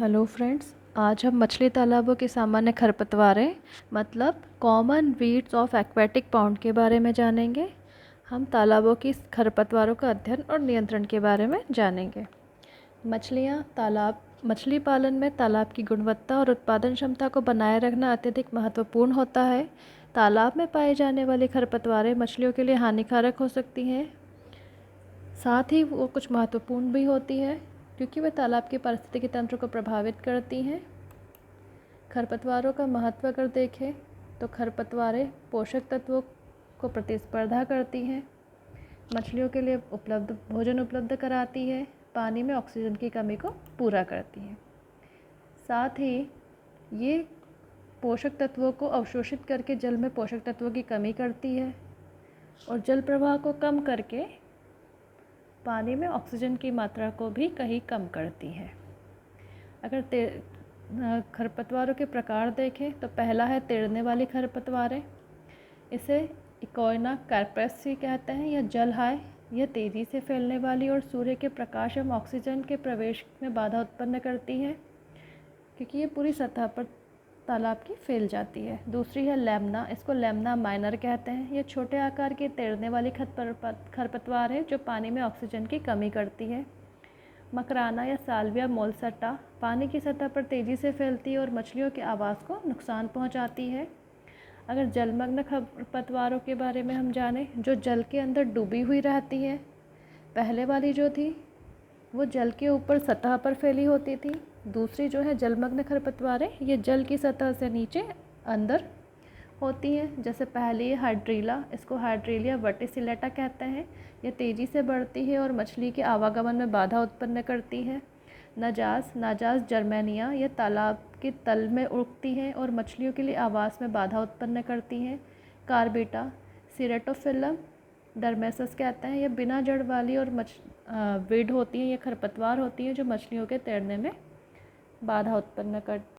Hello friends, आज हम मछली तालाबों की सामान्य खरपतवारें मतलब common weeds of aquatic pound के बारे में जानेंगे। हम तालाबों की खरपतवारों का अध्ययन और नियंत्रण के बारे में जानेंगे। मछली पालन में तालाब की गुणवत्ता और उत्पादन क्षमता को बनाए रखना अत्यधिक महत्वपूर्ण होता है। तालाब में पाई जाने वाली खरपतवारें मछलियों के लिए हानिकारक हो सकती हैं, साथ ही वो कुछ महत्वपूर्ण भी होती है क्योंकि वे तालाब के पारिस्थितिकी तंत्र को प्रभावित करती हैं। खरपतवारों का महत्व अगर देखें तो खरपतवारें पोषक तत्वों को प्रतिस्पर्धा करती हैं, मछलियों के लिए भोजन उपलब्ध कराती है, पानी में ऑक्सीजन की कमी को पूरा करती हैं। साथ ही ये पोषक तत्वों को अवशोषित करके जल में पोषक तत्वों की कमी करती है और जल प्रवाह को कम करके पानी में ऑक्सीजन की मात्रा को भी कहीं कम करती है। अगर खरपतवारों के प्रकार देखें तो पहला है तैरने वाली खरपतवारें। इसे इकोइना कार्पेसी कहते हैं। यह जलहाय, यह तेज़ी से फैलने वाली और सूर्य के प्रकाश एवं ऑक्सीजन के प्रवेश में बाधा उत्पन्न करती है क्योंकि ये पूरी सतह पर तालाब की फैल जाती है। दूसरी है लेमना, इसको लेमना माइनर कहते हैं। यह छोटे आकार की तैरने वाली खरपतवार है जो पानी में ऑक्सीजन की कमी करती है। मकराना या साल्विया मोलसटा पानी की सतह पर तेज़ी से फैलती है और मछलियों के आवास को नुकसान पहुंचाती है। अगर जलमग्न खरपतवारों के बारे में हम जानें, जो जल के अंदर डूबी हुई रहती है, पहले वाली जो थी वो जल के ऊपर सतह पर फैली होती थी। दूसरी जो है जलमग्न खरपतवारें, ये जल की सतह से नीचे अंदर होती हैं। जैसे पहली है हाइड्रीला, इसको हाइड्रीलिया वर्टिसिलेटा कहते हैं। यह तेज़ी से बढ़ती है और मछली के आवागमन में बाधा उत्पन्न करती है। नाजास जर्मेनिया, यह तालाब के तल में उगती हैं और मछलियों के लिए आवास में बाधा उत्पन्न करती हैं। कार्बिटा सिरेटोफिलम डरमेसस कहते हैं। यह बिना जड़ वाली और वीड होती हैं, ये खरपतवार होती हैं जो मछलियों के तैरने में बाधा उत्पन्न करती